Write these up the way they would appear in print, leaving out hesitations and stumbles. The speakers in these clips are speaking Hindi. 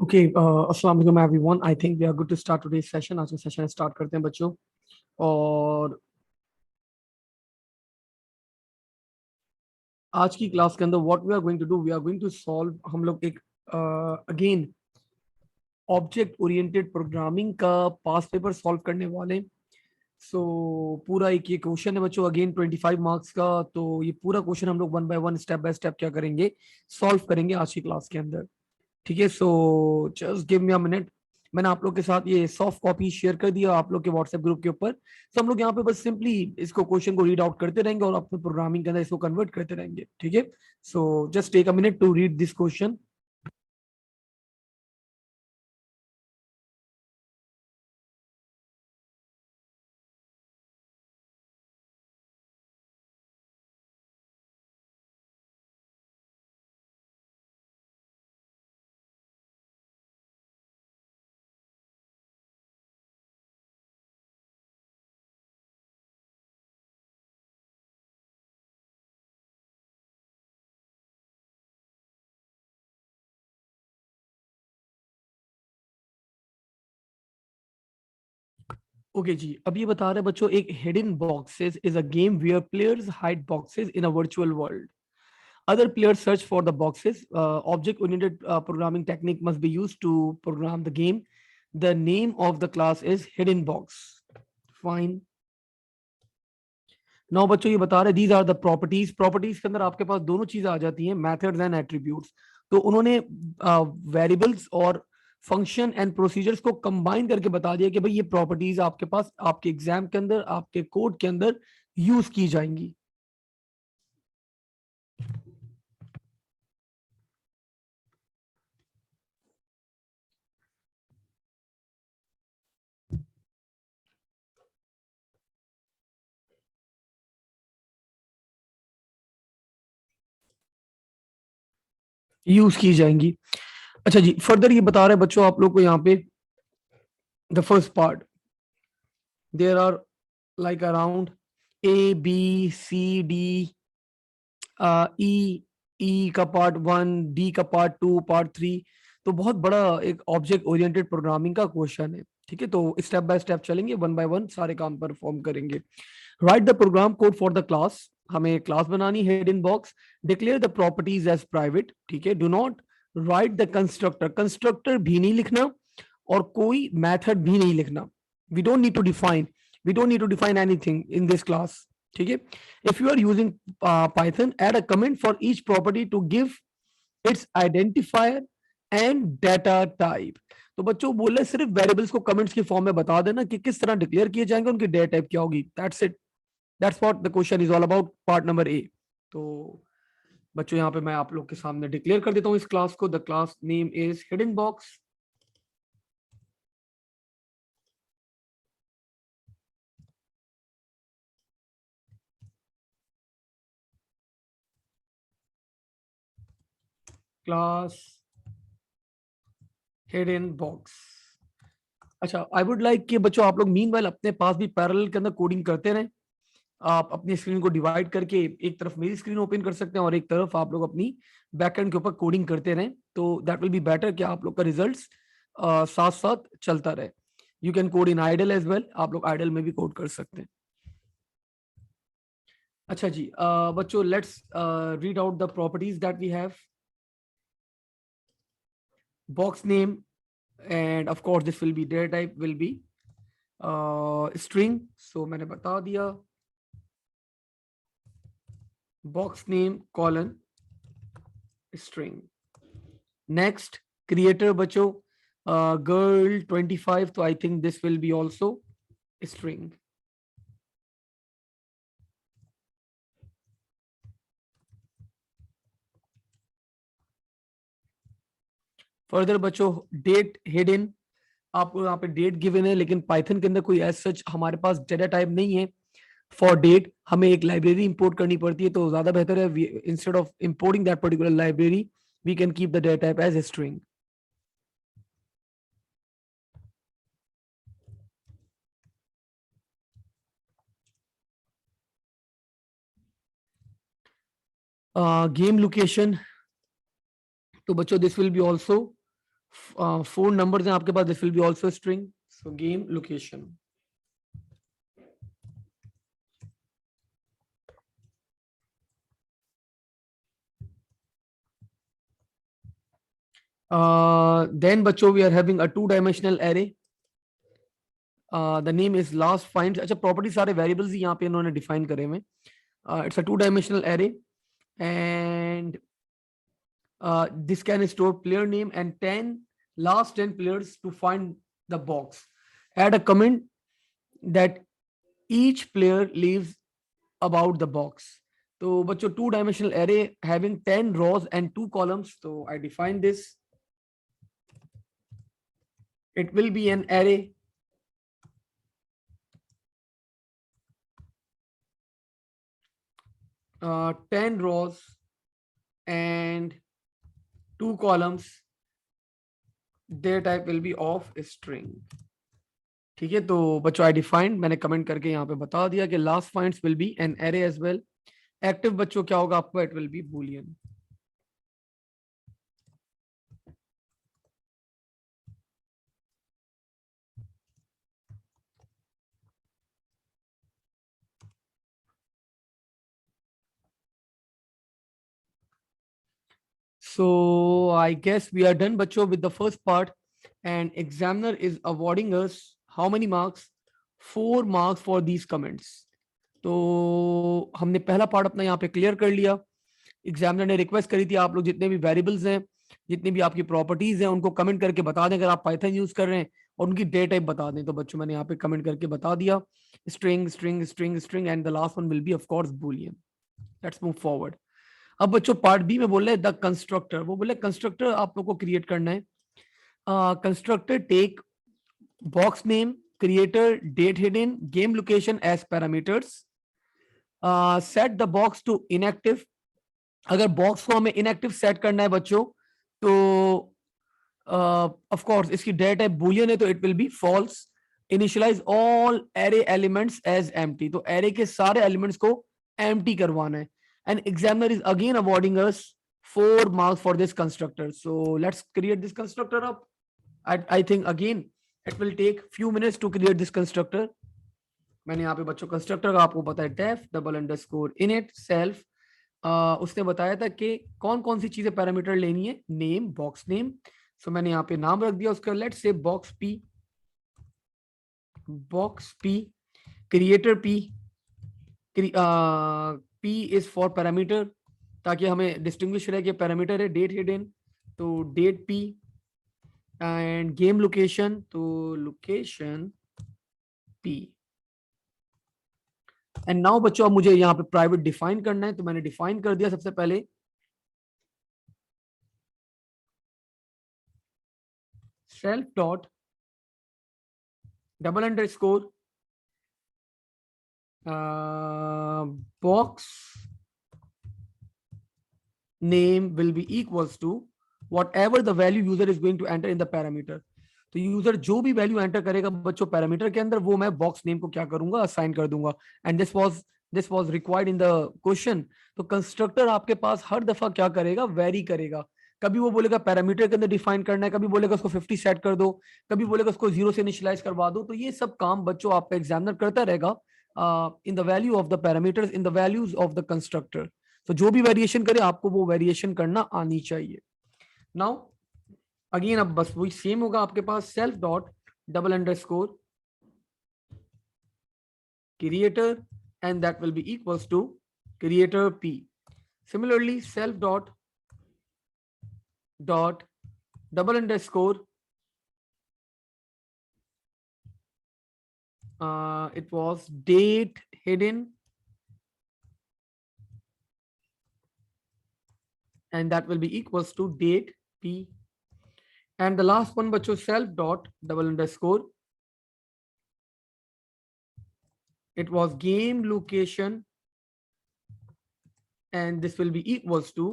ओके अस्सलाम वालेकुम everyone. I think we are good to start today session. आज का सेशन स्टार्ट करते हैं बच्चों। और आज की क्लास के अंदर what we are going to do, we are going to solve, हम लोग एक अगेन ऑब्जेक्ट ओरिएंटेड प्रोग्रामिंग का पास पेपर सॉल्व करने वाले। सो पूरा एक ये क्वेश्चन है बच्चों, अगेन 25 मार्क्स का। तो ये पूरा क्वेश्चन हम लोग one by one step by step क्या करेंगे, सॉल्व करेंगे आज की क्लास के अंदर। ठीक है, so just give me a minute. मैंने आप लोग के साथ ये सॉफ्ट कॉपी शेयर कर दिया आप लोग के व्हाट्सएप ग्रुप के ऊपर। तो हम लोग यहाँ पे बस सिंपली इसको क्वेश्चन को रीड आउट करते रहेंगे और अपने प्रोग्रामिंग के अंदर इसको कन्वर्ट करते रहेंगे। ठीक है, so just take a minute to read this question. Okay जी, अब ये बता रहे हैं बच्चों, एक hidden boxes is a game where players hide boxes in a virtual world. Other players search for the boxes. Object-oriented programming technique must be used to program the game. The name of the class is hidden box. Fine. Now बच्चों ये बता रहे these are the properties. Properties के अंदर आपके पास दोनों चीजें आ जाती हैं, methods and attributes. तो उन्होंने variables और फंक्शन एंड प्रोसीजर्स को कंबाइन करके बता दिया कि भाई ये प्रॉपर्टीज आपके पास आपके एग्जाम के अंदर, आपके कोड के अंदर यूज की जाएंगी। यूज की जाएंगी। अच्छा जी, फर्दर ये बता रहे हैं बच्चों आप लोग को यहाँ पे, the first part, there are like around A B C D, E, E का पार्ट वन, डी का पार्ट टू, पार्ट थ्री। तो बहुत बड़ा एक ऑब्जेक्ट ओरिएंटेड प्रोग्रामिंग का क्वेश्चन है। ठीक है, तो स्टेप बाय स्टेप चलेंगे, वन बाय वन सारे काम परफॉर्म करेंगे। Write the program code for the class, हमें क्लास बनानी है hidden box. Declare the properties as private. ठीक है, do not write the constructor, constructor भी नहीं लिखना और कोई मेथड भी नहीं लिखना। We don't need to define, we don't need to define anything in this class. ठीक है, if you are using Python, add a comment for each property to give its identifier and data type. तो बच्चों बोल रहे सिर्फ वेरिएबल्स को कमेंट्स की फॉर्म में बता देना कि किस तरह डिक्लेयर किए जाएंगे, उनकी डेटा टाइप क्या होगी। That's it, that's what the question is all about, part number A. तो बच्चों यहाँ पे मैं आप लोग के सामने डिक्लेयर कर देता हूँ इस क्लास को। The class name is hidden box. Class hidden box. अच्छा, आई वुड लाइक कि बच्चों आप लोग मीनवाइल अपने पास भी पैरेलल के अंदर कोडिंग करते रहें। आप अपनी स्क्रीन को डिवाइड करके एक तरफ मेरी स्क्रीन ओपन कर सकते हैं और एक तरफ आप लोग अपनी बैकएंड के ऊपर कोडिंग करते रहें। तो दैट विल बी बेटर कि आप लोग का रिजल्ट्स साथ साथ चलता रहे। You can code in IDLE as well, आप लोग आइडल में भी कोड कर सकते हैं। अच्छा जी, बच्चों let's read out the properties that we have. Box name, and of course this will be data type will be string. So मैंने बता दिया, box name colon string. Next, creator बच्चों गर्ल 25, तो I think this will be also string. Further बच्चों, डेट हिडन, आपको यहाँ पे डेट गिवन है लेकिन पाइथन के अंदर कोई एज सच हमारे पास डेटा टाइप नहीं है फॉर डेट। हमें एक लाइब्रेरी इंपोर्ट करनी पड़ती है, तो ज्यादा बेहतर है instead of importing that particular library we can keep the data type as a string. Game location, तो बच्चों this will be also 4 numbers हैं आपके पास, this will be also string, so game location. Then बच्चों we are having a 2-dimensional array. The name is last finds. अच्छा, प्रॉपर्टी सारे वेरिएबल्स यहाँ पे इन्होंने डिफाइन करे हुए। It's a 2-dimensional array and this can store player name and last 10 players to find the box. Add a comment that each player leaves about the box. तो बच्चों 2-dimensional array having 10 rows and 2 columns. So I define this. It will be an array uh, 10 rows and 2 columns. Their type will be of string. ठीक है, तो बच्चों आई डिफाइंड, मैंने कमेंट करके यहाँ पे बता दिया कि last finds will be an array as well. Active बच्चों क्या होगा आपको, it will be Boolean. So I guess we are done बच्चों with the first part and examiner is awarding us how many marks, 4 marks for these comments. तो हमने पहला पार्ट अपना यहाँ पे क्लियर कर लिया। एग्जामिनर ने रिक्वेस्ट करी थी आप लोग जितने भी वेरिएबल्स हैं, जितनी भी आपकी प्रॉपर्टीज हैं, उनको कमेंट करके बता दें अगर आप पाइथन यूज कर रहे हैं, और उनकी डेटा टाइप बता दें। तो बच्चों मैंने यहाँ पे कमेंट करके बता दिया, string string string string and the last one will be of course Boolean. Let's move forward. अब बच्चों पार्ट बी में बोल रहे हैं द कंस्ट्रक्टर। वो बोले कंस्ट्रक्टर आप लोग को क्रिएट करना है। Constructor take box name, creator, date hidden, game location as parameters. Set the box to inactive. अगर बॉक्स को हमें इनएक्टिव सेट करना है बच्चों, तो ऑफ कोर्स इसकी डेटा टाइप बूलियन है, तो it will be false. Initialise all array elements as empty. तो एरे के सारे एलिमेंट्स को एम्प्टी करवाना है। And examiner is again awarding us 4 marks for this constructor. So let's create this constructor up. I think again it will take few minutes to create this constructor. मैंने यहाँ पे बच्चों कंस्ट्रक्टर का आपको पता है def double underscore init self. उसने बताया था कि कौन कौन सी चीजें पैरामीटर लेनी है, नेम, बॉक्स नेम। सो मैंने यहाँ पे नाम रख दिया उसका, let's say box P, creator P, P is for parameter, ताकि हमें डिस्टिंग्विश रहे कि पैरामीटर है। डेट हिडन तो date P, and game location तो लोकेशन पी। एंड नाउ बच्चों अब मुझे यहाँ पे प्राइवेट डिफाइन करना है, तो मैंने डिफाइन कर दिया सबसे पहले self dot double underscore box name will be equals to whatever the value user is going to enter in the parameter. तो यूजर जो भी वैल्यू एंटर करेगा बच्चों पैरामीटर के अंदर, वो मैं बॉक्स नेम को क्या करूंगा, असाइन कर दूंगा। And this was required in the question. तो कंस्ट्रक्टर आपके पास हर दफा क्या करेगा, वेरी करेगा। कभी वो बोलेगा पैरामीटर के अंदर डिफाइन करना है, कभी बोलेगा उसको 50 सेट कर दो, कभी बोलेगा उसको 0 से इनिशियलाइज करवा दो। तो ये सब काम बच्चों आपका एग्जामिनर करता रहेगा in the value of the parameters, in the values of the constructor. तो जो भी वेरिएशन करे आपको वो वेरिएशन करना आनी चाहिए। नाउ अगेन अब बस वही सेम होगा आपके पास, self dot double underscore creator and that will be equals to creator p. Similarly self dot double underscore it was date hidden and that will be equals to date p. And the last one बच्चों self dot double underscore, it was game location and this will be equals to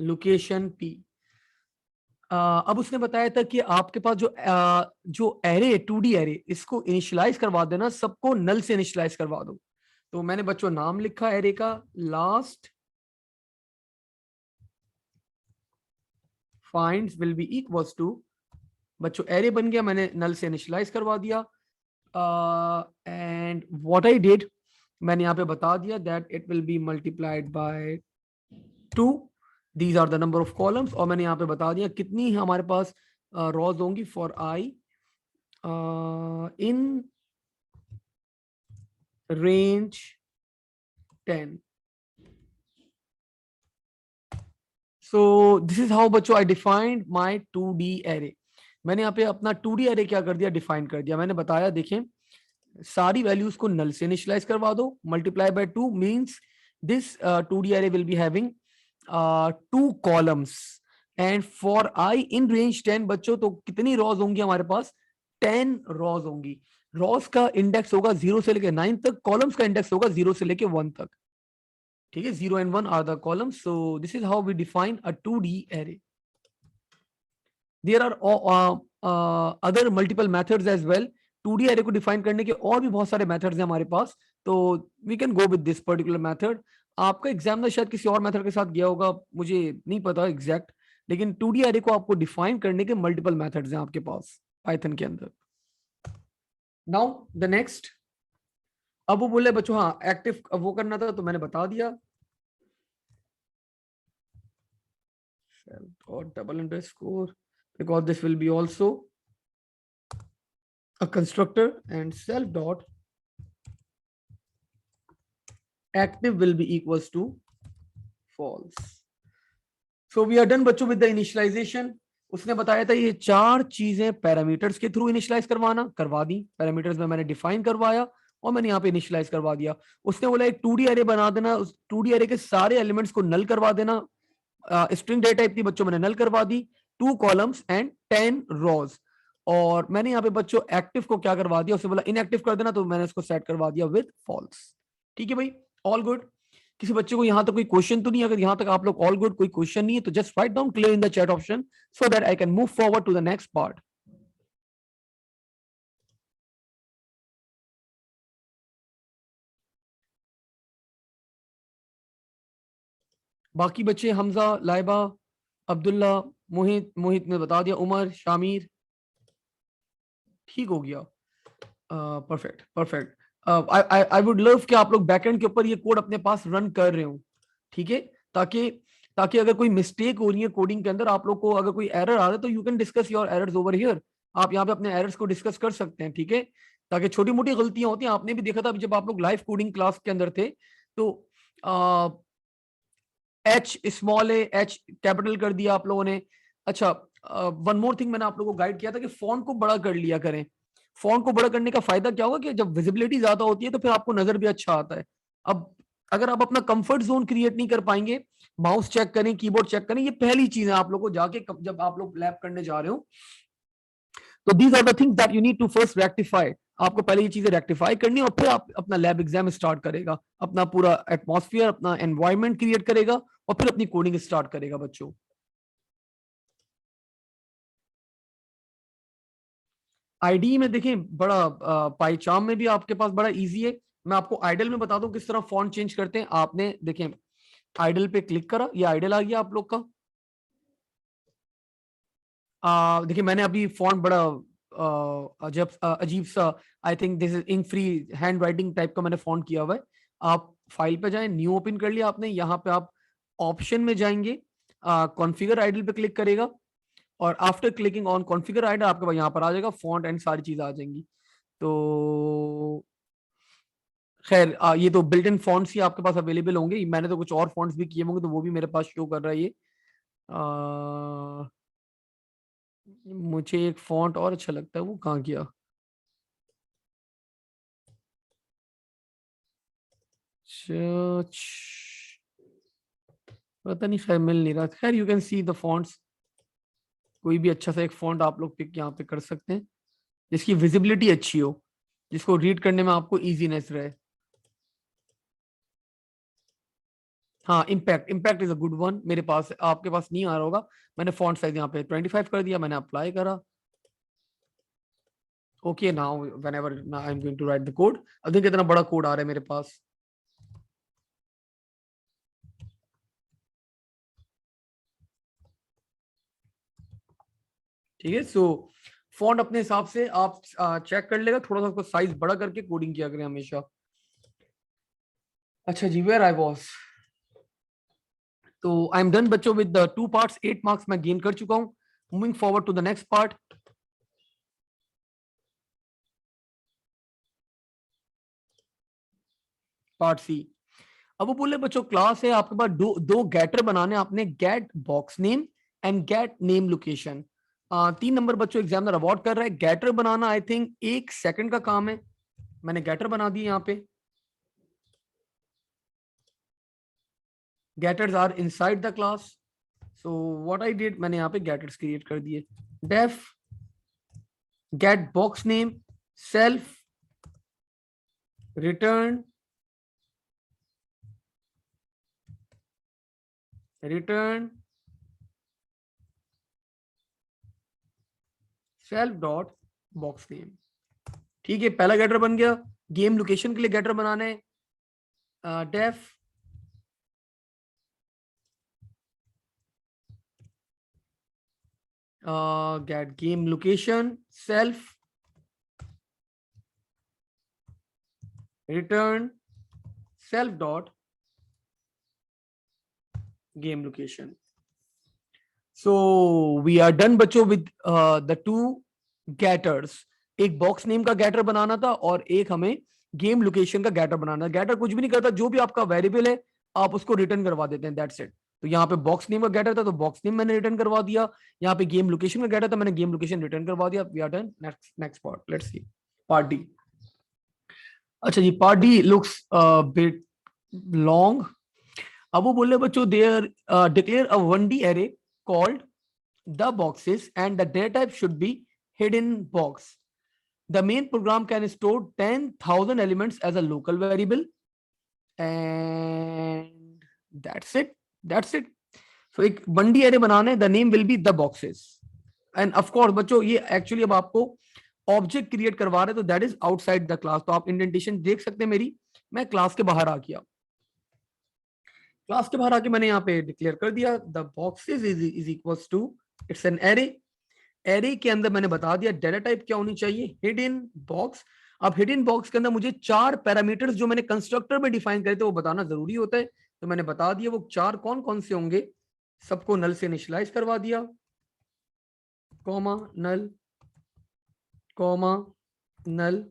location p. अब उसने बताया था कि आपके पास जो एरे 2D एरे, इसको इनिशियलाइज करवा देना, सबको नल से इनिशियलाइज करवा दो। तो मैंने बच्चों नाम लिखा एरे का last finds will be equals to, बच्चों एरे बन गया, मैंने नल से इनिशियलाइज करवा दिया, एंड व्हाट आई डिड, मैंने यहाँ पे बता दिया that it will be multiplied by 2, these are the number of columns, और मैंने यहाँ पे बता दिया कितनी हमारे पास रॉज होंगी for I in range 10. So this is how बच्चों I defined my 2D array. मैंने यहाँ पे अपना 2D array क्या कर दिया, डिफाइन कर दिया। मैंने बताया देखें सारी वैल्यूज को नल से इनिशियलाइज करवा दो, multiply by 2 means this 2D array will be having 2 columns and for I in range 10 बच्चों, तो कितनी रॉज होंगी हमारे पास, 10 रॉज होंगी। रॉज का इंडेक्स होगा 0 से लेके 9 तक, कॉलम्स का इंडेक्स होगा 0 से लेके 1 तक, ठीक है। 0 and 1 are the columns. So this is how we define a 2D array. There are other multiple methods as well. 2D array को डिफाइन करने के और भी बहुत सारे मेथड्स हैं हमारे पास, तो we can go with this particular method. आपका एग्जामिनर शायद किसी और मेथड के साथ गया होगा, मुझे नहीं पता एग्जैक्ट, लेकिन 2D array को आपको डिफाइन करने के मल्टीपल मेथड्स हैं आपके पास पाइथन के अंदर। नाउ द नेक्स्ट, अब वो बोले बच्चों हाँ एक्टिव वो करना था, तो मैंने बता दिया or double underscore, because this will be also a constructor, and self dot active will be equals to false. So we are done बच्चों with the initialization. उसने बताया था ये 4 चीजें पैरामीटर्स के थ्रू इनिशियलाइज करवा दी, पैरामीटर्स में मैंने डिफाइन करवाया और मैंने यहाँ पे इनिशियलाइज करवा दिया। उसने बोला एक 2D array बना देना, उस 2D array के सारे एलिमेंट्स को नल करवा देना, स्ट्रिंग डेटा टाइप थी बच्चों, मैंने नल करवा दी, 2 कॉलम्स एंड 10 रोज, और मैंने यहाँ पे बच्चों एक्टिव को क्या करवा दिया, उसे बोला इनएक्टिव कर देना, तो मैंने उसको सेट करवा दिया विद फॉल्स। ठीक है भाई, ऑल गुड। किसी बच्चे को यहाँ तक कोई क्वेश्चन तो नहीं? अगर यहाँ तक आप लोग ऑल गुड, कोई क्वेश्चन नहीं है तो just write down clear in the chat option so that I can move forward to the next part. बाकी बच्चे हमजा, लाइबा, अब्दुल्ला, मोहित ने बता दिया, उमर, शामिर, ठीक हो गया, perfect perfect. I would love कि आप लोग बैकएंड के ऊपर ये कोड अपने पास रन कर रहे हो, ठीक है, ताकि ताकि अगर कोई मिस्टेक हो रही है कोडिंग के अंदर, आप लोग को अगर कोई एरर आ रहा है तो you can discuss your errors over here, आप यहाँ पे अपने एरर्स को डिस्कस कर सकते हैं, ठीक है। ताकि छोटी मोटी गलतियां होती हैं, आपने भी देखा था जब आप लोग लाइव कोडिंग क्लास के अंदर थे, तो एच स्मॉल है, एच कैपिटल कर दिया आप लोगों ने। अच्छा, वन मोर थिंग, मैंने आप लोगों को गाइड किया था कि फॉन्ट को बड़ा कर लिया करें। फॉन्ट को बड़ा करने का फायदा क्या होगा कि जब विजिबिलिटी ज्यादा होती है तो फिर आपको नजर भी अच्छा आता है। अब अगर आप अपना कंफर्ट जोन क्रिएट नहीं कर पाएंगे, माउस चेक करें, कीबोर्ड चेक करें, ये पहली चीज है आप लोग को जाके जब आप लोग लैब करने जा रहे हो, तो these are the things that you need to first rectify. आपको पहले ये चीजें रेक्टिफाई करनी है और फिर आप अपना लैब एग्जाम स्टार्ट करेगा, अपना पूरा एटमॉस्फेयर, अपना एनवायरनमेंट क्रिएट करेगा और फिर अपनी कोडिंग स्टार्ट करेगा बच्चों। आईडी में देखें बड़ा पाईचार्म में भी आपके पास बड़ा इजी है। मैं आपको आइडल में बता दूं किस तरह फॉन्ट चेंज करते हैं। आपने देखें आइडल पे क्लिक करा, ये आइडल आ गया आप लोग का। देखिए मैंने अभी फॉन्ट बड़ा अजीब सा, I think this is ink free handwriting type का मैंने फॉन्ट किया हुआ है। आप फाइल पे जाएं, न्यू ओपन कर लिया आपने, यहाँ पे आप ऑप्शन में जाएंगे, कॉन्फ़िगर आइडल पे क्लिक करेगा और after clicking on configure IDLE आपके पास यहाँ पर आ जाएगा फॉन्ट एंड सारी चीजें आ जाएंगी। तो खैर ये तो बिल्ट इन फॉन्ट्स ही आपके पास अवेलेबल होंगे, मैंने तो कुछ और फॉन्ट्स भी किए होंगे तो वो भी मेरे पास शो कर रहा है ये। मुझे एक फॉन्ट और अच्छा लगता है, वो कहाँ गया? पता नहीं, खैर मिल नहीं रहा। खैर you can see the fonts, कोई भी अच्छा सा एक फॉन्ट आप लोग पिक यहाँ पे कर सकते हैं जिसकी विजिबिलिटी अच्छी हो, जिसको रीड करने में आपको इजीनेस रहे। हाँ, impact, impact is a good one. मेरे पास, आपके पास नहीं आ रहा होगा। मैंने फॉन्ट साइज यहाँ पे 25 कर दिया, मैंने अप्लाई करा। Okay, now whenever I am going to write the code, अब देखिए कितना बड़ा कोड आ रहा है मेरे पास। ठीक है, सो फॉन्ट अपने हिसाब से आप चेक कर लेगा, थोड़ा सा उसको साइज बड़ा करके कोडिंग किया करें हमेशा। अच्छा जी, वेयर आई वाज, तो आई एम डन बच्चों विद द 2 पार्ट्स, 8 मार्क्स मैं गेन कर चुका हूं। Moving forward to the next part, part C. अब वो बोले बच्चों क्लास है आपके पास, दो गेटर बनाने, आपने get box name and get name location. 3 number बच्चों एग्जामिनर अवार्ड कर रहा है। गेटर बनाना आई थिंक 1 सेकंड का काम है। मैंने गेटर बना दिए यहाँ पे, getters are inside the class. So what I did, मैंने यहाँ पे गेटर्स क्रिएट कर दिए। Def get box name self return return self dot box name. ठीक है, पहला गेटर बन गया। गेम लोकेशन के लिए गेटर बनाना है, def get game location self return self dot game location. So we are done बच्चों with the two getters। एक बॉक्स नेम का गेटर बनाना था और एक हमें गेम लोकेशन का गेटर बनाना था। गेटर कुछ भी नहीं करता, जो भी आपका वेरिएबल है आप उसको रिटर्न करवा देते हैं, दैट्स इट। तो यहाँ पे बॉक्स नेम का गेटर था तो बॉक्स नेम मैंने रिटर्न करवा दिया, यहाँ पे गेम लोकेशन का गेटर था मैंने गेम लोकेशन रिटर्न करवा दिया। We are done. Next part, let's see part D. अच्छा जी, part D looks bit long. अब वो बोले बच्चों there declare a 1D array called the boxes and the data type should be hidden box. The main program can store 10,000 elements as a local variable and that's it. So एक 1D array बनाने, the name will be the boxes and of course बच्चों ये एक्चुअली अब आपको ऑब्जेक्ट क्रिएट करवा रहे, तो that is outside the class. तो आप इंडेंटेशन देख सकते हैं मेरी, मैं क्लास के बाहर आ गया। क्लास के बाहर आके मैंने यहाँ पे डिक्लेयर कर दिया the boxes is equals to, it's an array. Array के अंदर मैंने बता दिया डेटा टाइप क्या होनी चाहिए, हिडन बॉक्स। अब हिडन बॉक्स के अंदर मुझे 4 पैरामीटर्स जो मैंने कंस्ट्रक्टर में डिफाइन करे थे वो बताना जरूरी होता है, तो मैंने बता दिया वो 4 कौन कौन से होंगे। सबको नल से इनिशियलाइज करवा दिया, comma null, comma null,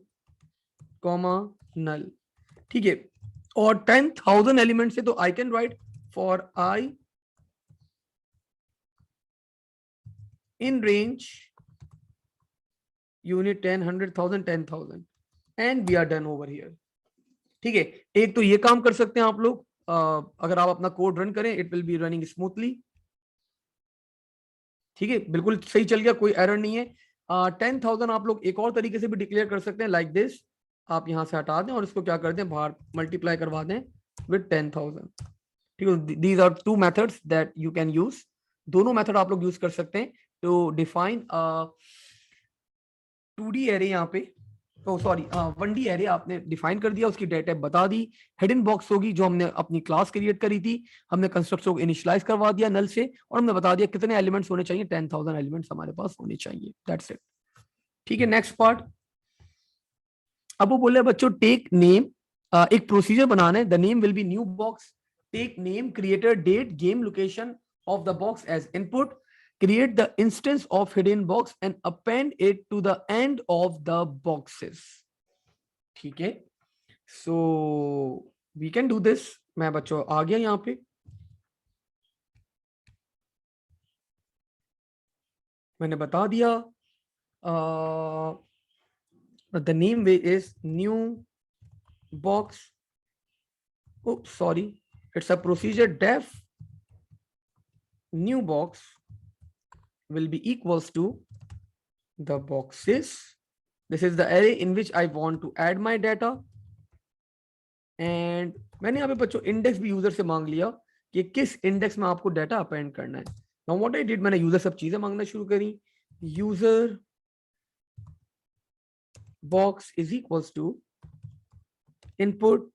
comma null. ठीक है, और 10,000 एलिमेंट से तो I can write for I in range unit 10, 100,000, 10,000 and we are done over here. ठीक है, एक तो ये काम कर सकते हैं आप लोग, अगर आप अपना कोड रन करें it will B running smoothly. ठीक है, बिल्कुल सही चल गया, कोई एरर नहीं है। 10,000 आप लोग एक और तरीके से भी डिक्लेयर कर सकते हैं, लाइक दिस। आप यहां से हटा दें और इसको क्या कर दें, बाहर मल्टीप्लाई करवा दें विद 10,000। ठीक है, these are 2 methods that you can use. दोनों मेथड आप लोग यूज कर सकते हैं टू डिफाइन 2D एरे। यहाँ पे तो सॉरी 1D एरे आपने डिफाइन कर दिया, उसकी डेटा टाइप बता दी। हिडन बॉक्स होगी जो हमने अपनी क्लास क्रिएट करी थी, हमने कंस्ट्रक्टर को इनिशियलाइज करवा दिया नल से, और हमने बता दिया कितने एलिमेंट्स होने चाहिए, 10,000 एलिमेंट्स हमारे पास होने चाहिए, दैट्स इट। ठीक है, नेक्स्ट पार्ट। अब वो बोले बच्चों टेक नेम, एक प्रोसीजर बनाना है, the name will be new box, take name creator date game location of the box as input, create the instance of hidden box and append it to the end of the boxes। ठीक है, so we can do this। मैं बच्चों आ गया यहाँ पे, मैंने बता दिया the name is new box, oh sorry, it's a procedure def new box will be equals to the boxes, this is the array in which I want to add my data। And मैंने यहाँ पे बच्चों इंडेक्स भी यूजर से मांग लिया कि किस इंडेक्स में आपको डाटा अपेंड करना है। नाउ व्हाट आई डिड, मैंने यूजर सब चीजें मांगना शुरू करी। User box is equals to input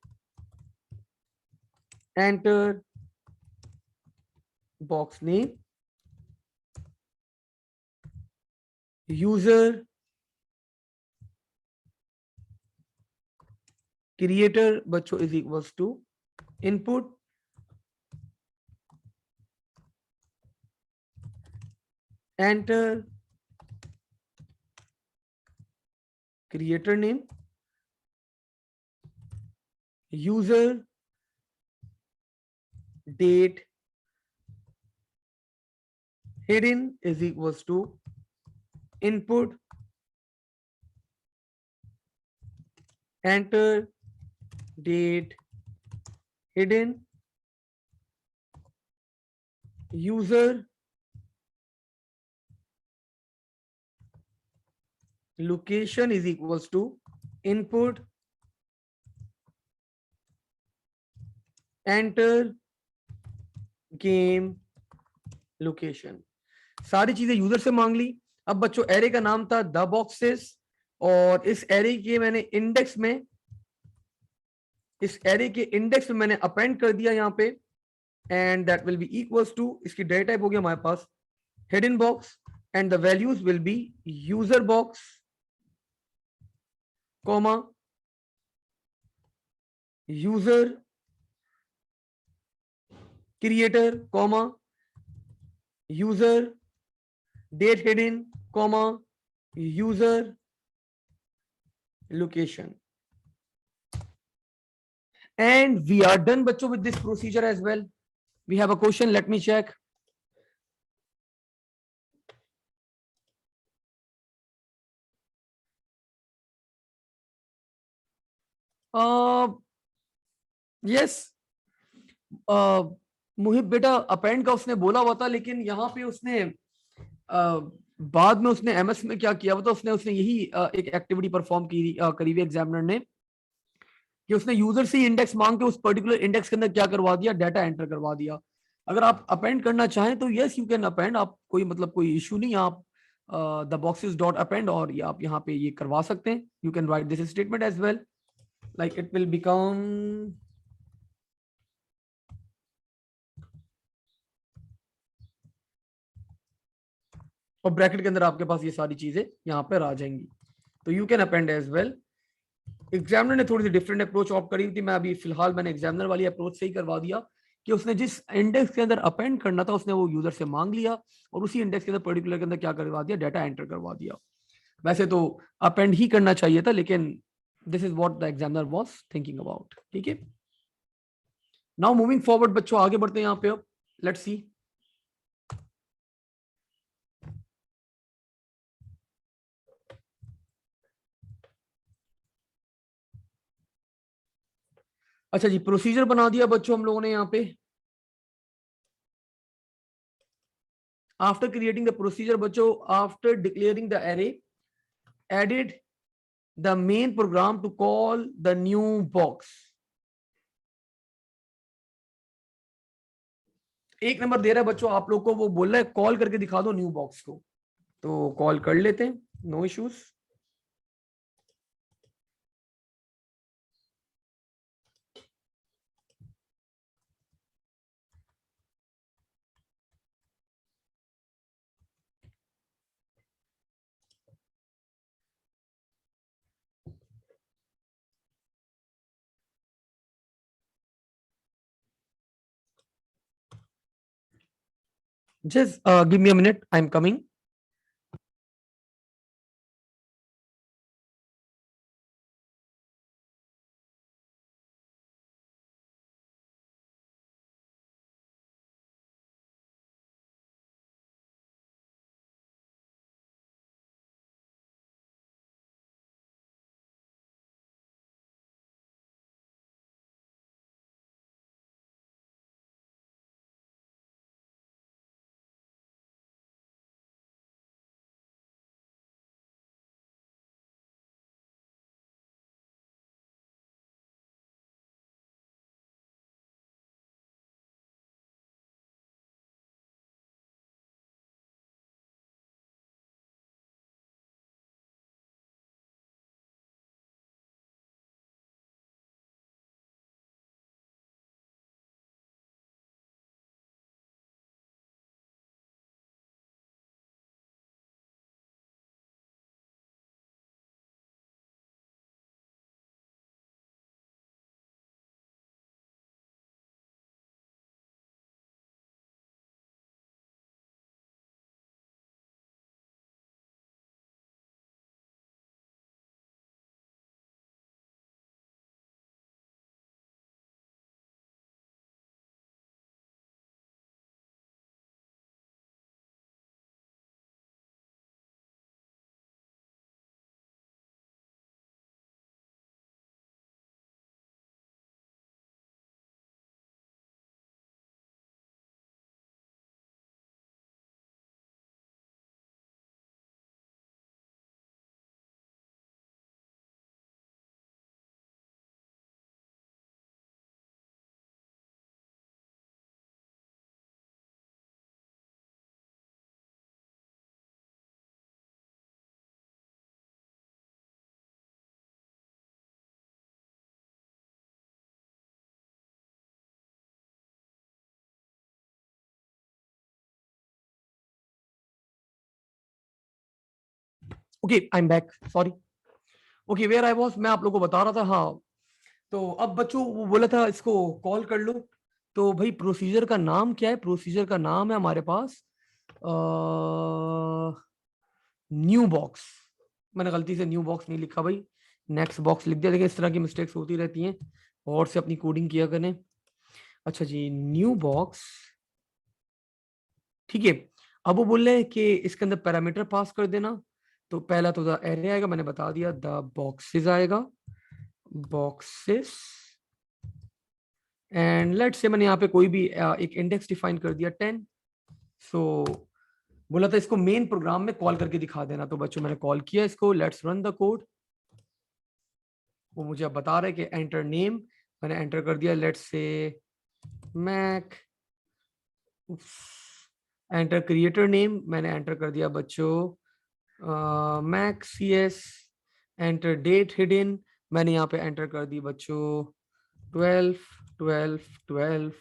enter box name user creator बच्चों is equals to input enter creator name user date hidden is equals to input enter date hidden user location is equals to input enter game location. सारी चीजें यूजर से मांग ली। अब बच्चों एरे का नाम था द बॉक्सेस और इस एरे के मैंने इंडेक्स में मैंने अपेंड कर दिया यहाँ पे and that will be equals to इसकी डेटा टाइप हो गया हमारे पास hidden box and the values will be user box comma user creator comma user date hidden comma user location and we are done bachcho with this procedure as well. We have a question, let me check. yes मुहिब बेटा अपेंड का उसने बोला हुआ था लेकिन यहाँ पे उसने बाद में उसने एमएस में क्या किया हुआ था उसने यही एक एक्टिविटी परफॉर्म करी हुई एग्जामिनर ने कि उसने यूजर से इंडेक्स मांग के उस पर्टिकुलर इंडेक्स के अंदर क्या करवा दिया डाटा एंटर करवा दिया। अगर आप अपेंड करना चाहें तो यस यू कैन अपेंड आप कोई इशू नहीं आप द बॉक्सेस डॉट अपेंड और ये आप यहाँ पे ये करवा सकते हैं। You can write this statement as well like it will become और ब्रैकेट के अंदर आपके पास ये सारी चीजें यहाँ पर आ जाएंगी तो you can append as well. Examiner ने थोड़ी सी डिफरेंट अप्रोच ऑप्ट करी थी, मैं अभी फिलहाल मैंने एग्जामिनर वाली अप्रोच से ही करवा दिया कि उसने जिस इंडेक्स के अंदर अपेंड करना था उसने वो यूजर से मांग लिया और उसी इंडेक्स के अंदर पर्टिकुलर के अंदर क्या करवा दिया डाटा एंटर करवा दिया। वैसे तो अपेंड ही करना चाहिए था लेकिन this is what the examiner was thinking about. ठीक है, नाउ मूविंग फॉरवर्ड बच्चों आगे बढ़ते हैं यहाँ पे। अब लेट्स सी अच्छा जी प्रोसीजर बना दिया बच्चों हम लोगों ने यहाँ पे। आफ्टर क्रिएटिंग द प्रोसीजर बच्चों after declaring the array added the main program to call the new box। एक नंबर दे रहा है बच्चों आप लोग को, वो बोल रहा है कॉल करके दिखा दो न्यू बॉक्स को, तो कॉल कर लेते हैं, no issues. Just give me a minute, I'm coming। Okay I am back, sorry. Okay where I was, मैं आप लोगों को बता रहा था। हाँ, तो अब बच्चों वो बोला था इसको कॉल कर लो। तो भाई प्रोसीजर का नाम क्या है? प्रोसीजर का नाम है हमारे पास न्यू बॉक्स। मैंने गलती से न्यू बॉक्स नहीं लिखा भाई, नेक्स्ट बॉक्स लिख दिया। देखिए इस तरह की मिस्टेक्स होती रहती हैं, और से अपनी कोडिंग किया करें। अच्छा जी, न्यू बॉक्स, ठीक है। अब वो बोल रहे हैं कि इसके अंदर पैरामीटर पास कर देना। तो पहला तो द एरे आएगा, मैंने बता दिया, द बॉक्सेस आएगा, बॉक्सेस। एंड लेट से मैंने यहाँ पे कोई भी एक इंडेक्स डिफाइन कर दिया 10। सो बोला था इसको मेन प्रोग्राम में कॉल करके दिखा देना। तो बच्चों मैंने कॉल किया इसको, लेट्स रन द कोड। वो मुझे अब बता रहे कि एंटर नेम, मैंने एंटर कर दिया, let's say Mac. Enter creator name, मैंने एंटर कर दिया बच्चों Mac C S. Enter date hidden, मैंने यहाँ पे एंटर कर दी बच्चों 12 12 12।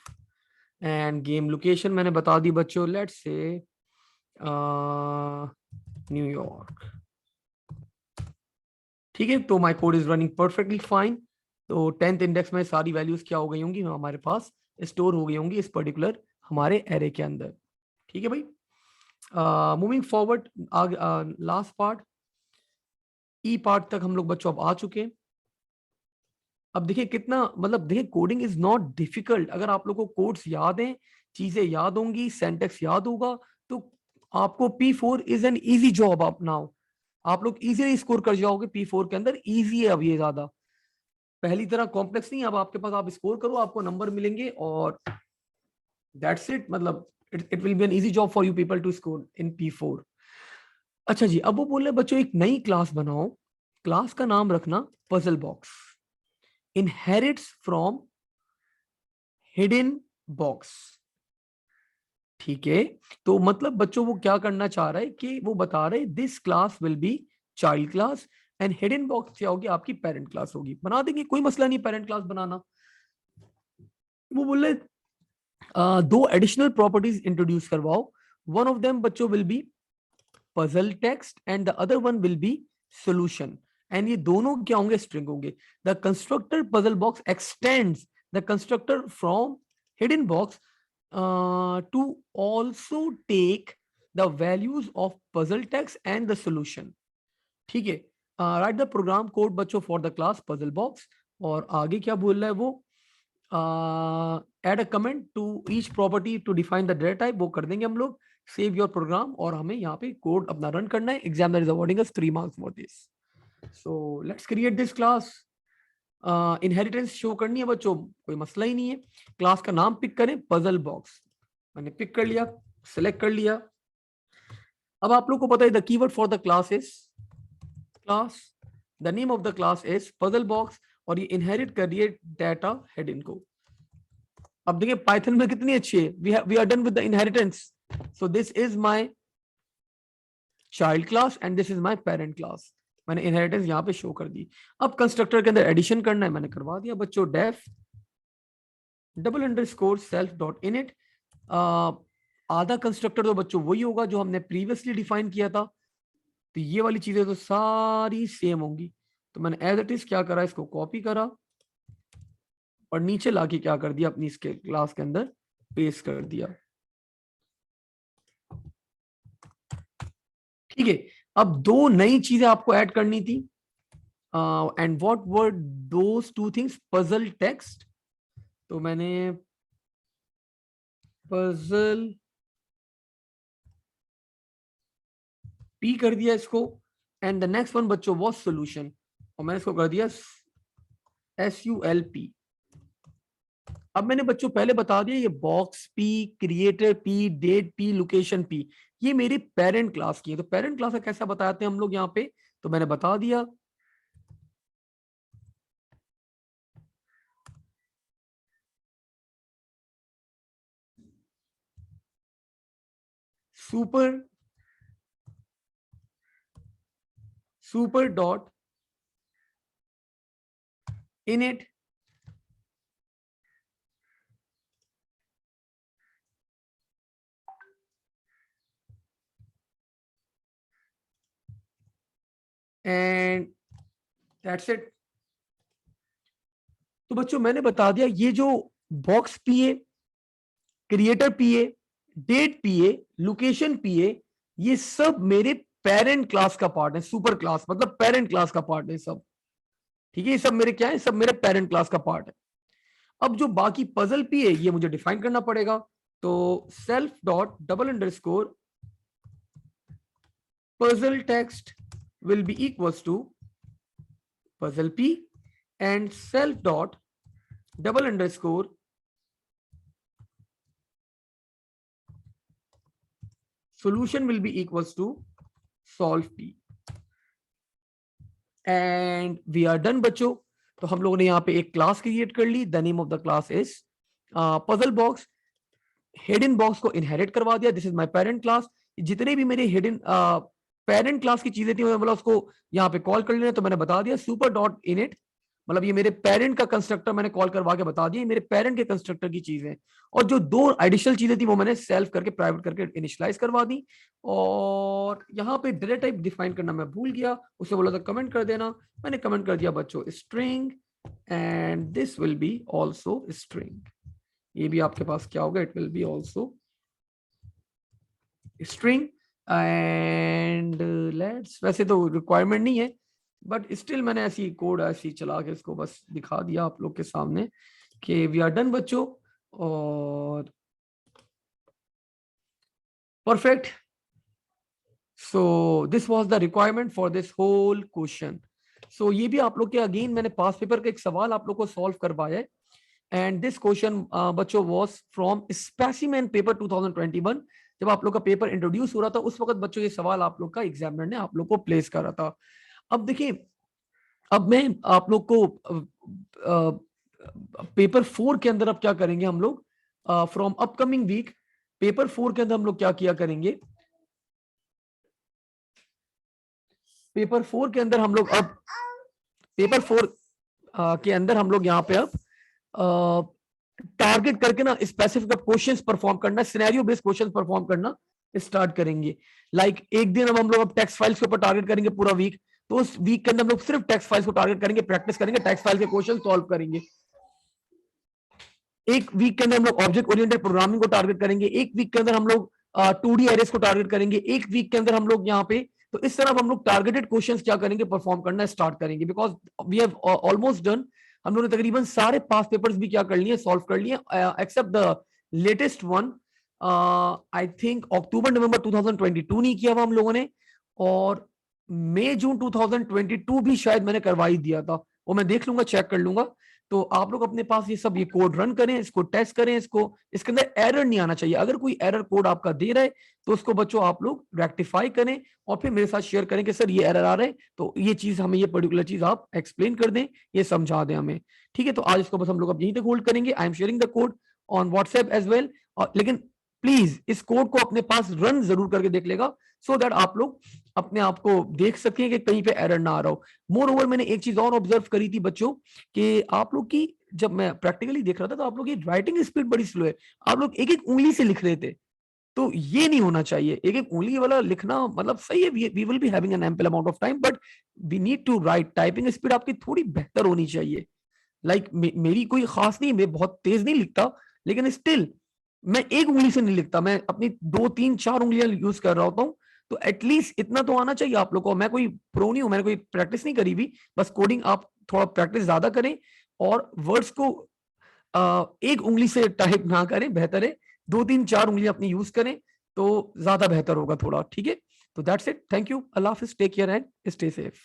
एंड गेम लोकेशन मैंने बता दी बच्चों, लेट्स से न्यूयॉर्क। ठीक है, तो my code is running perfectly fine. तो 10th इंडेक्स में सारी वैल्यूज क्या हो गई होंगी हमारे पास, स्टोर हो गई होंगी इस पर्टिकुलर हमारे एरे के अंदर। ठीक है भाई, मूविंग फॉरवर्ड, लास्ट पार्ट, ई पार्ट तक हम लोग बच्चों अब आ चुके हैं। अब देखिए कितना, मतलब देखिए कोडिंग इज नॉट डिफिकल्ट। अगर आप लोग को कोड्स याद हैं, चीजें याद होंगी, सेंटेक्स याद होगा, तो आपको P4 is an easy job. आप नाउ आप लोग इजीली स्कोर कर जाओगे P4 के अंदर। इजी है अब ये, ज्यादा पहली तरह कॉम्प्लेक्स नहीं है। अब आपके पास, आप स्कोर करो, आपको नंबर मिलेंगे, और दैट्स इट। मतलब it will be an easy job for you people to score in P4। अच्छा जी, अब वो बोल रहे बच्चों एक नई क्लास बनाओ, क्लास का नाम रखना puzzle box, inherits from hidden box. ठीक है, तो मतलब बच्चों वो क्या करना चाह रहा है कि वो बता रहे this class will be child class, and hidden box क्या होगी? आपकी पेरेंट क्लास होगी। बना देंगे, कोई मसला नहीं पेरेंट क्लास बनाना। वो बोले दो एडिशनल प्रॉपर्टीज इंट्रोड्यूस करवाओ। वन ऑफ देम बच्चों will be puzzle text and the other one will be solution. And ये दोनों क्या होंगे? स्ट्रिंग होंगे। The constructor puzzle box x tends the constructor from hidden box to also take the values of puzzle text and the solution. ठीक है, राइट द प्रोग्राम कोड बच्चों for the class puzzle box. और आगे क्या बोल रहा है वो, add a comment to each property to define the data type. वो कर देंगे हम लोग। सेव योर प्रोग्राम, और हमें यहाँ पे कोड अपना रन करना है। Examiner is awarding us 3 marks for this. So let's create this class. Inheritance show करनी है बच्चों, कोई मसला ही नहीं है। क्लास का नाम पिक करें, पजल बॉक्स। मैंने पिक कर लिया, सिलेक्ट कर लिया। अब आप लोग को पता है the keyword for the class is class, the name of the class is puzzle box, और ये इनहेरिट कर रही है डाटा हेड इनको। अब देखिए पाइथन में कितनी अच्छी है, we are done with the inheritance. So this is my child class and this is my parent class. मैंने इनहेरिटेंस यहाँ पे शो कर दी। अब कंस्ट्रक्टर के अंदर एडिशन करना है, मैंने करवा दिया बच्चों, def double underscore self dot init. आधा कंस्ट्रक्टर तो बच्चों वही होगा जो हमने प्रीवियसली डिफाइन किया था। तो ये वाली चीजें तो सारी सेम होंगी। तो मैंने एज इट इज क्या करा, इसको कॉपी करा, और नीचे लाके क्या कर दिया, अपनी इसके क्लास के अंदर पेस्ट कर दिया। ठीक है, अब दो नई चीजें आपको ऐड करनी थी। And what were those two things? Puzzle text, तो मैंने पजल पी कर दिया इसको। एंड द नेक्स्ट वन बच्चों वॉज सोल्यूशन, और मैंने इसको कर दिया SULP। अब मैंने बच्चों पहले बता दिया, ये box P, creator P, date P, location P, ये मेरी पेरेंट क्लास की है। तो पेरेंट क्लास का कैसा बताते हैं हम लोग यहाँ पे, तो मैंने बता दिया super super dot init and that's it. तो बच्चों मैंने बता दिया ये जो बॉक्स पीए, क्रिएटर पीए, डेट पीए, लोकेशन पीए, ये सब मेरे पेरेंट क्लास का पार्ट है। सुपर क्लास मतलब पेरेंट क्लास का पार्ट है सब, ठीक है। ये सब मेरे क्या है, सब मेरे पेरेंट क्लास का पार्ट है। अब जो बाकी पजल पीए ये मुझे डिफाइन करना पड़ेगा। तो self dot double underscore puzzle text will be equals to puzzle p, and self dot double underscore solution will be equals to solve p, and we are done बच्चों। तो हम लोगों ने यहाँ पे एक क्लास क्रिएट कर ली। The name of the class is puzzle box. Hidden box को इनहेरिट करवा दिया, this is my parent class. जितने भी मेरे हिडन पेरेंट क्लास की चीजें थी मतलब उसको यहाँ पे कॉल कर लेना। तो मैंने बता दिया सुपर डॉट इनिट, मतलब ये मेरे पेरेंट का कंस्ट्रक्टर मैंने कॉल करवा के बता दिया, मेरे पेरेंट के कंस्ट्रक्टर की चीजें। और जो दो एडिशनल चीजें थी वो मैंने सेल्फ करके प्राइवेट करके इनिशियलाइज करवा दी। और यहाँ पे डाटा टाइप डिफाइन करना मैं भूल गया, उसे बोला था कमेंट कर देना, मैंने कमेंट कर दिया बच्चों string, and this will be also string. ये भी आपके पास क्या होगा, it will be also string. And let's, वैसे तो रिक्वायरमेंट नहीं है बट स्टिल मैंने ऐसी कोड ऐसी चला के इसको बस दिखा दिया आप लोग के सामने कि वी आर डन बच्चों। और perfect, so this was the requirement for this whole question. So ये भी आप लोग के अगेन मैंने पास पेपर का एक सवाल आप लोग को सॉल्व करवाया है। एंड दिस क्वेश्चन बच्चों वाज फ्रॉम स्पेसिमेन पेपर 2021। जब आप लोग का पेपर इंट्रोड्यूस हो रहा था उस वक्त बच्चों ये सवाल आप लोग का एग्जामिनर ने आप लोग को प्लेस करा था। अब देखिए, अब मैं आप लोग को पेपर 4 के अंदर अब क्या करेंगे हम लोग, फ्रॉम अपकमिंग वीक पेपर 4 के अंदर हम लोग क्या किया करेंगे, पेपर 4 के अंदर हम लोग अब पेपर 4 के अंदर हम लोग यहाँ पे अब टारगेट करके ना स्पेसिफिक क्वेश्चंस परफॉर्म करना, सिनेरियो बेस्ड क्वेश्चंस परफॉर्म करना स्टार्ट करेंगे। लाइक एक दिन अब हम लोग अब टेक्स्ट फाइल्स के ऊपर टारगेट करेंगे पूरा वीक। तो उस वीक के अंदर हम लोग सिर्फ टेक्स्ट फाइल्स को टारगेट करेंगे, प्रैक्टिस करेंगे, टेक्स्ट फाइल के क्वेश्चन सॉल्व करेंगे। एक वीक के अंदर हम लोग ऑब्जेक्ट ओरिएंटेड प्रोग्रामिंग को टारगेट करेंगे, एक वीक के अंदर हम लोग 2D एरेस को टारगेट करेंगे, एक वीक के अंदर हम लोग यहाँ पे, तो इस तरह हम लोग टारगेटेड क्वेश्चंस क्या करेंगे, परफॉर्म करना स्टार्ट करेंगे। Because we have almost done, हम लोगों ने तकरीबन सारे पास पेपर्स भी क्या कर लिए, सॉल्व कर लिए, except the latest one. I think October November 2022 नहीं किया हुआ हम लोगों ने, और मई जून 2022 भी शायद मैंने करवा ही दिया था, वो मैं देख लूंगा, चेक कर लूंगा। तो आप लोग अपने पास ये सब ये कोड रन करें, इसको टेस्ट करें, इसको इसके अंदर एरर नहीं आना चाहिए। अगर कोई एरर कोड आपका दे रहा है तो उसको बच्चों आप लोग रेक्टिफाई करें और फिर मेरे साथ शेयर करें कि सर ये एरर आ रहा है, तो ये चीज हमें, ये पर्टिकुलर चीज आप एक्सप्लेन कर दें, ये समझा दें हमें। ठीक है, तो आज इसको बस हम लोग अब यहीं तक होल्ड करेंगे। I am sharing the code on WhatsApp as well, लेकिन प्लीज इस कोड को अपने पास रन जरूर करके देख लेगा, सो दैट आप लोग अपने आप को देख सकें कि कहीं पे एरर ना आ रहा हो। मोर ओवर मैंने एक चीज और ऑब्जर्व करी थी बच्चों, कि आप लोग की जब मैं प्रैक्टिकली देख रहा था तो आप लोग की राइटिंग स्पीड बड़ी स्लो है, आप लोग एक एक उंगली से लिख रहे थे, तो ये नहीं होना चाहिए। एक एक उंगली वाला लिखना मतलब सही है, we will be having an ample amount of time, but we need to write, typing speed आपकी थोड़ी बेहतर होनी चाहिए। लाइक मेरी कोई खास नहीं, मैं बहुत तेज नहीं लिखता, लेकिन स्टिल मैं एक उंगली से नहीं लिखता, मैं अपनी 2 3 4 उंगलियां यूज कर रहा होता हूँ। तो एटलीस्ट इतना तो आना चाहिए आप लोग को। मैं कोई प्रो नहीं हूं, मैंने कोई प्रैक्टिस नहीं करी भी, बस कोडिंग आप थोड़ा प्रैक्टिस ज्यादा करें और वर्ड्स को एक उंगली से टाइप ना करें, बेहतर है 2 3 4 उंगलियां अपनी यूज करें तो ज्यादा बेहतर होगा थोड़ा। ठीक है, तो दैट्स इट, थैंक यू, अल्लाह हाफिज, take care and stay safe.